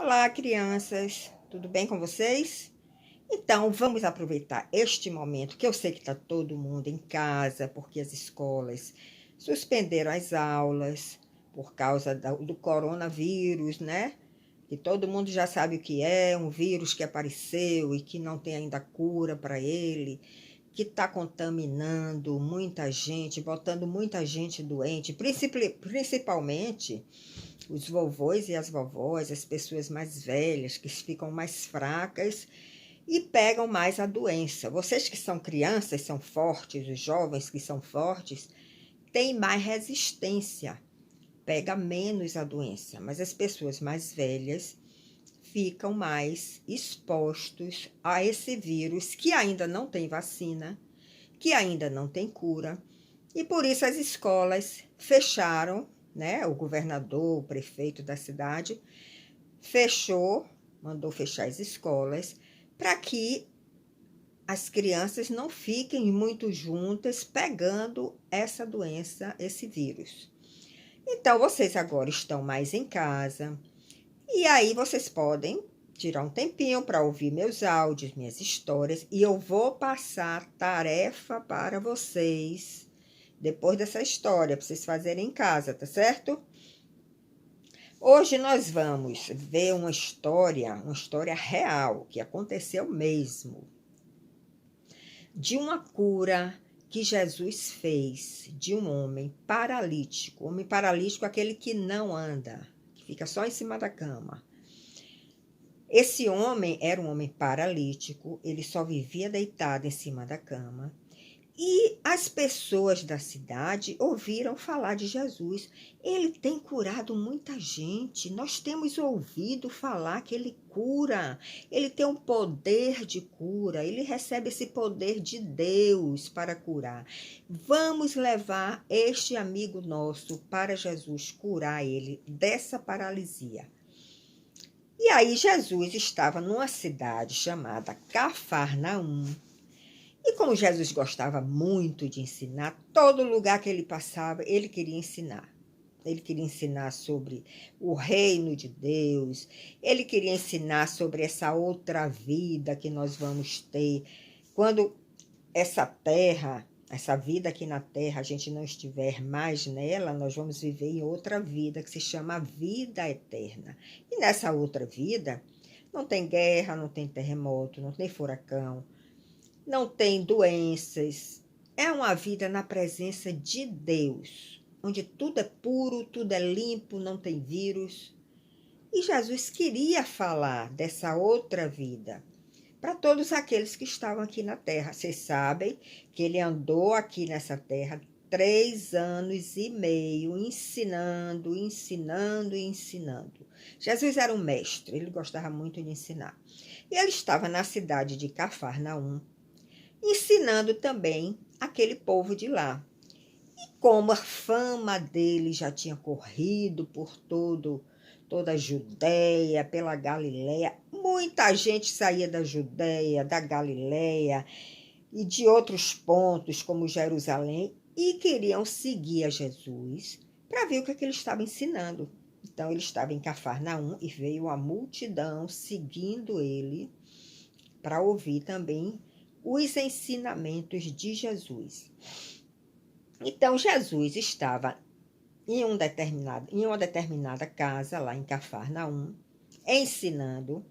Olá, crianças, tudo bem com vocês? Então, vamos aproveitar este momento que eu sei que está todo mundo em casa, porque as escolas suspenderam as aulas por causa do coronavírus, né? Que todo mundo já sabe o que é, um vírus que apareceu e que não tem ainda cura para ele, que está contaminando muita gente, botando muita gente doente, principalmente os vovôs e as vovós, as pessoas mais velhas, que ficam mais fracas e pegam mais a doença. Vocês que são crianças, são fortes, os jovens que são fortes, têm mais resistência, pega menos a doença, mas as pessoas mais velhas ficam mais expostos a esse vírus que ainda não tem vacina, que ainda não tem cura, e por isso as escolas fecharam, né? O governador, o prefeito da cidade fechou, mandou fechar as escolas para que as crianças não fiquem muito juntas pegando essa doença, esse vírus. Então, vocês agora estão mais em casa e aí vocês podem tirar um tempinho para ouvir meus áudios, minhas histórias, e eu vou passar tarefa para vocês depois dessa história, para vocês fazerem em casa, tá certo? Hoje nós vamos ver uma história real, que aconteceu mesmo, de uma cura que Jesus fez de um homem paralítico. Homem paralítico é aquele que não anda, que fica só em cima da cama. Esse homem era um homem paralítico, ele só vivia deitado em cima da cama. E as pessoas da cidade ouviram falar de Jesus. Ele tem curado muita gente. Nós temos ouvido falar que ele cura. Ele tem um poder de cura. Ele recebe esse poder de Deus para curar. Vamos levar este amigo nosso para Jesus curar ele dessa paralisia. E aí Jesus estava numa cidade chamada Cafarnaum. E como Jesus gostava muito de ensinar, todo lugar que ele passava, ele queria ensinar. Ele queria ensinar sobre o reino de Deus, ele queria ensinar sobre essa outra vida que nós vamos ter. Quando essa terra, essa vida aqui na terra, a gente não estiver mais nela, nós vamos viver em outra vida que se chama vida eterna. E nessa outra vida, não tem guerra, não tem terremoto, não tem furacão, não tem doenças. É uma vida na presença de Deus, onde tudo é puro, tudo é limpo, não tem vírus. E Jesus queria falar dessa outra vida para todos aqueles que estavam aqui na terra. Vocês sabem que ele andou aqui nessa terra 3 anos e meio ensinando, ensinando e ensinando. Jesus era um mestre, ele gostava muito de ensinar. E ele estava na cidade de Cafarnaum, ensinando também aquele povo de lá. E como a fama dele já tinha corrido por toda a Judéia, pela Galiléia, muita gente saía da Judéia, da Galiléia e de outros pontos, como Jerusalém, e queriam seguir a Jesus para ver o que ele estava ensinando. Então, ele estava em Cafarnaum e veio uma multidão seguindo ele para ouvir também os ensinamentos de Jesus. Então, Jesus estava em uma determinada casa, lá em Cafarnaum, ensinando.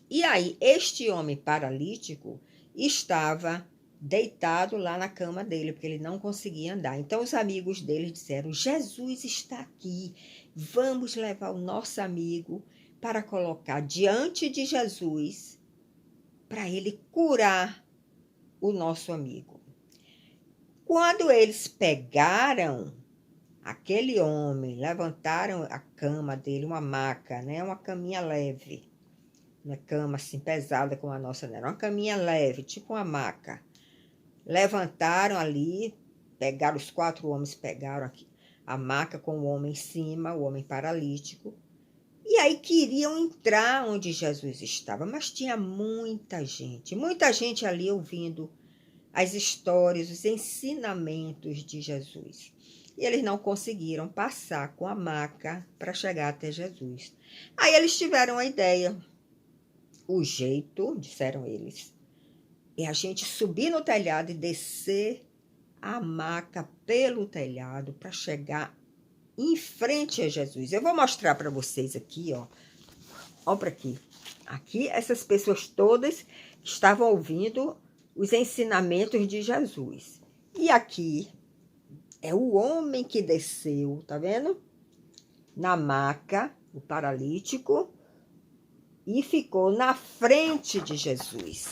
E aí, este homem paralítico estava deitado lá na cama dele, porque ele não conseguia andar. Então, os amigos dele disseram: Jesus está aqui, vamos levar o nosso amigo para colocar diante de Jesus, para ele curar o nosso amigo. Quando eles pegaram aquele homem, levantaram a cama dele, uma maca, né? Uma caminha leve, não é cama assim pesada como a nossa, não era uma caminha leve, tipo uma maca. Levantaram ali, pegaram os 4 homens, pegaram aqui a maca com o homem em cima, o homem paralítico, e aí queriam entrar onde Jesus estava, mas tinha muita gente ali ouvindo as histórias, os ensinamentos de Jesus. e eles não conseguiram passar com a maca para chegar até Jesus. Aí eles tiveram a ideia. O jeito, disseram eles, é a gente subir no telhado e descer a maca pelo telhado para chegar em frente a Jesus. Eu vou mostrar para vocês aqui, ó. Olha para aqui. Aqui, essas pessoas todas estavam ouvindo os ensinamentos de Jesus. E aqui é o homem que desceu, tá vendo? Na maca, o paralítico, e ficou na frente de Jesus.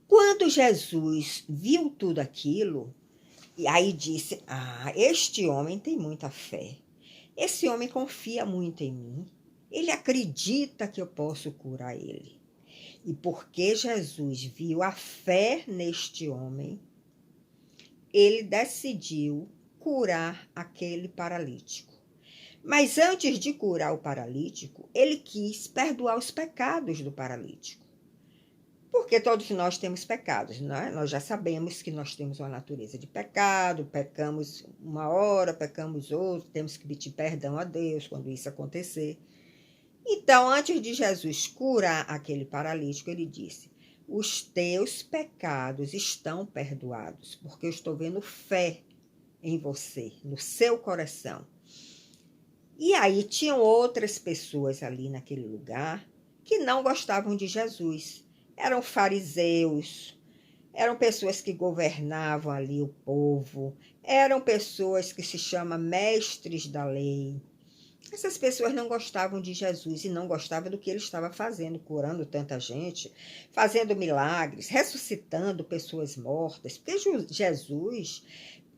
Quando Jesus viu tudo aquilo, e aí disse: este homem tem muita fé. Esse homem confia muito em mim. Ele acredita que eu posso curar ele. E porque Jesus viu a fé neste homem, ele decidiu curar aquele paralítico. Mas antes de curar o paralítico, ele quis perdoar os pecados do paralítico. Porque todos nós temos pecados, né? Nós já sabemos que nós temos uma natureza de pecado, pecamos uma hora, pecamos outra, temos que pedir perdão a Deus quando isso acontecer. Então, antes de Jesus curar aquele paralítico, ele disse: os teus pecados estão perdoados, porque eu estou vendo fé em você, no seu coração. E aí tinham outras pessoas ali naquele lugar que não gostavam de Jesus. Eram fariseus, eram pessoas que governavam ali o povo, eram pessoas que se chamam mestres da lei. Essas pessoas não gostavam de Jesus e não gostavam do que ele estava fazendo, curando tanta gente, fazendo milagres, ressuscitando pessoas mortas, porque Jesus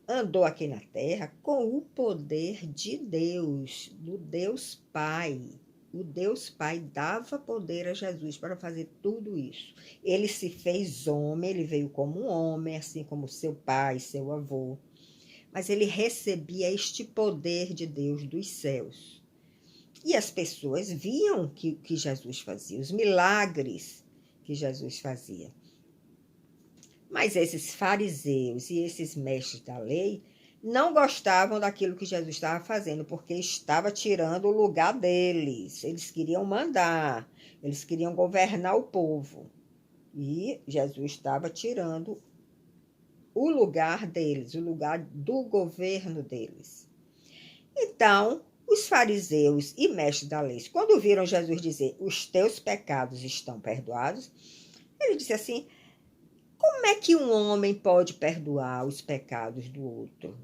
andou aqui na terra com o poder de Deus, do Deus Pai. O Deus Pai dava poder a Jesus para fazer tudo isso. Ele se fez homem, ele veio como um homem, assim como seu pai, seu avô. Mas ele recebia este poder de Deus dos céus. E as pessoas viam que Jesus fazia, os milagres que Jesus fazia. Mas esses fariseus e esses mestres da lei não gostavam daquilo que Jesus estava fazendo, porque estava tirando o lugar deles. Eles queriam mandar, eles queriam governar o povo. E Jesus estava tirando o lugar deles, o lugar do governo deles. Então, os fariseus e mestres da lei, quando viram Jesus dizer: os teus pecados estão perdoados, ele disse assim: como é que um homem pode perdoar os pecados do outro?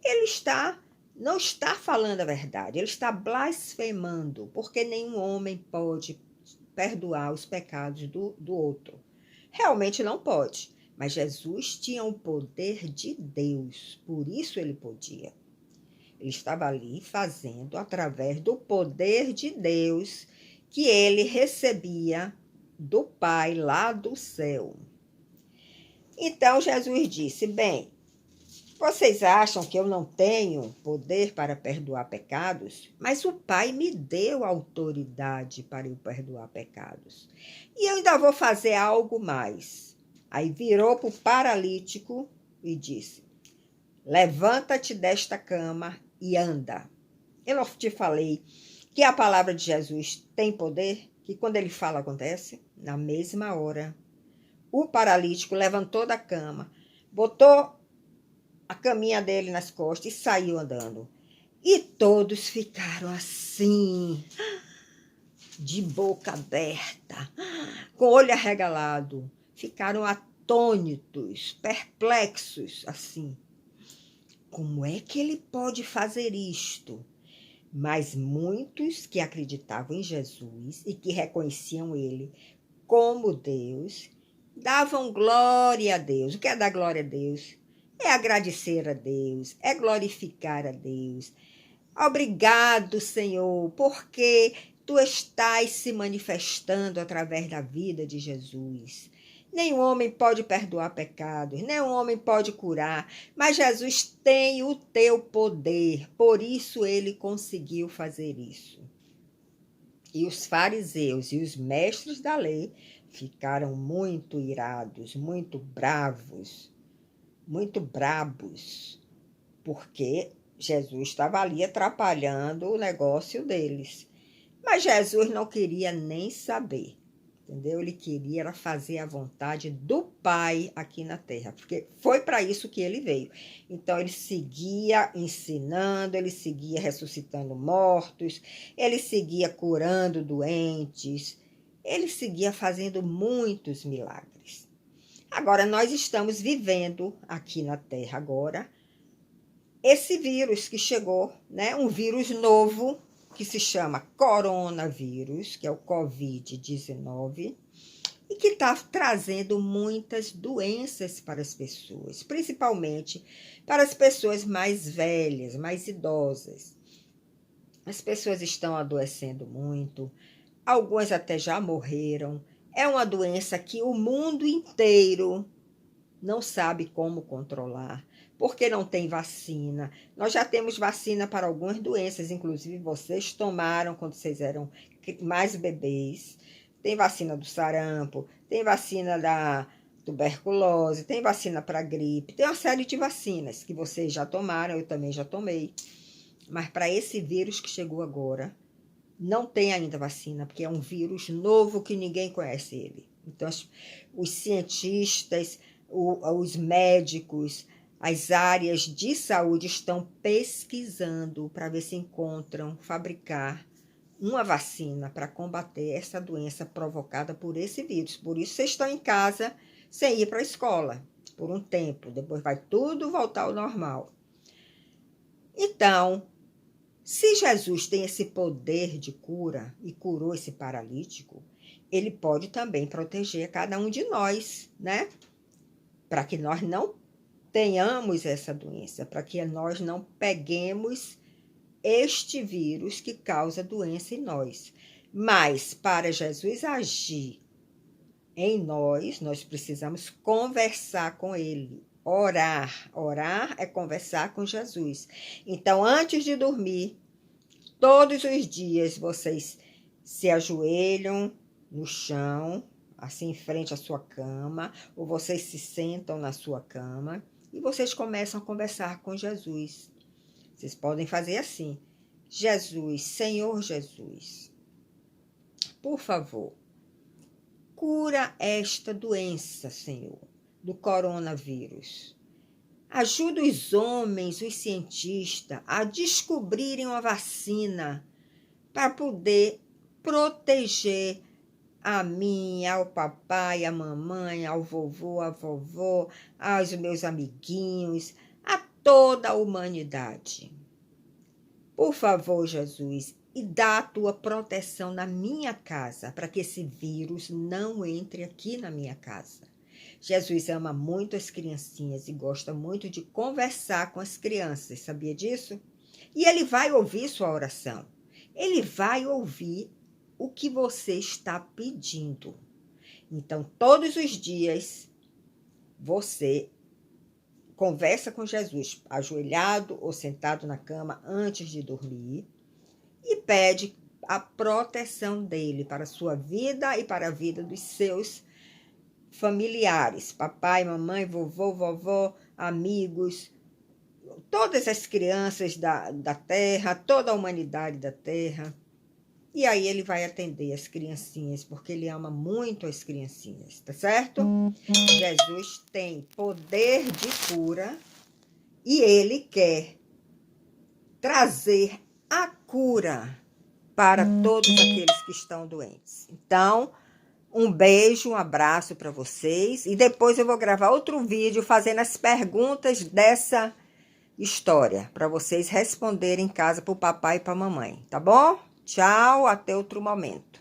Ele não está falando a verdade, ele está blasfemando, porque nenhum homem pode perdoar os pecados do outro. Realmente não pode, mas Jesus tinha o poder de Deus, por isso ele podia. Ele estava ali fazendo através do poder de Deus que ele recebia do Pai lá do céu. Então Jesus disse: bem, vocês acham que eu não tenho poder para perdoar pecados? Mas o Pai me deu autoridade para eu perdoar pecados. E eu ainda vou fazer algo mais. Aí virou para o paralítico e disse: levanta-te desta cama e anda. Eu não te falei que a palavra de Jesus tem poder? Que quando ele fala acontece? Na mesma hora, o paralítico levantou da cama, botou a caminha dele nas costas e saiu andando. E todos ficaram assim, de boca aberta, com o olho arregalado. Ficaram atônitos, perplexos, assim. Como é que ele pode fazer isto? Mas muitos que acreditavam em Jesus e que reconheciam ele como Deus, davam glória a Deus. O que é dar glória a Deus? É agradecer a Deus, é glorificar a Deus. Obrigado, Senhor, porque tu estás se manifestando através da vida de Jesus. Nenhum homem pode perdoar pecados, nenhum homem pode curar, mas Jesus tem o teu poder, por isso ele conseguiu fazer isso. E os fariseus e os mestres da lei ficaram muito irados, muito bravos, muito brabos, porque Jesus estava ali atrapalhando o negócio deles. Mas Jesus não queria nem saber, entendeu? Ele queria era fazer a vontade do Pai aqui na terra, porque foi para isso que ele veio. Então, ele seguia ensinando, ele seguia ressuscitando mortos, ele seguia curando doentes, ele seguia fazendo muitos milagres. Agora, nós estamos vivendo aqui na terra agora esse vírus que chegou, né? Um vírus novo que se chama coronavírus, que é o Covid-19, e que está trazendo muitas doenças para as pessoas, principalmente para as pessoas mais velhas, mais idosas. As pessoas estão adoecendo muito, algumas até já morreram. É uma doença que o mundo inteiro não sabe como controlar, porque não tem vacina. Nós já temos vacina para algumas doenças, inclusive vocês tomaram quando vocês eram mais bebês. Tem vacina do sarampo, tem vacina da tuberculose, tem vacina para gripe, tem uma série de vacinas que vocês já tomaram, eu também já tomei. Mas para esse vírus que chegou agora, não tem ainda vacina, porque é um vírus novo que ninguém conhece ele. Então, os cientistas, os médicos, as áreas de saúde estão pesquisando para ver se encontram fabricar uma vacina para combater essa doença provocada por esse vírus. Por isso, vocês estão em casa sem ir para a escola por um tempo. Depois vai tudo voltar ao normal. Então, se Jesus tem esse poder de cura e curou esse paralítico, ele pode também proteger cada um de nós, né? Para que nós não tenhamos essa doença, para que nós não peguemos este vírus que causa doença em nós. Mas para Jesus agir em nós precisamos conversar com ele, orar. Orar é conversar com Jesus. Então, antes de dormir, todos os dias vocês se ajoelham no chão, assim em frente à sua cama, ou vocês se sentam na sua cama e vocês começam a conversar com Jesus. Vocês podem fazer assim: Jesus, Senhor Jesus, por favor, cura esta doença, Senhor, do coronavírus. Ajuda os homens, os cientistas, a descobrirem uma vacina para poder proteger a mim, ao papai, à mamãe, ao vovô, à vovó, aos meus amiguinhos, a toda a humanidade. Por favor, Jesus, e dá a tua proteção na minha casa, para que esse vírus não entre aqui na minha casa. Jesus ama muito as criancinhas e gosta muito de conversar com as crianças, sabia disso? E ele vai ouvir sua oração. Ele vai ouvir o que você está pedindo. Então, todos os dias, você conversa com Jesus, ajoelhado ou sentado na cama antes de dormir, e pede a proteção dele para a sua vida e para a vida dos seus familiares, papai, mamãe, vovô, vovó, amigos, todas as crianças da terra, toda a humanidade da terra. E aí ele vai atender as criancinhas, porque ele ama muito as criancinhas, tá certo? Jesus tem poder de cura e ele quer trazer a cura para todos aqueles que estão doentes. Então, um beijo, um abraço para vocês. E depois eu vou gravar outro vídeo fazendo as perguntas dessa história, para vocês responderem em casa para o papai e para a mamãe, tá bom? Tchau, até outro momento.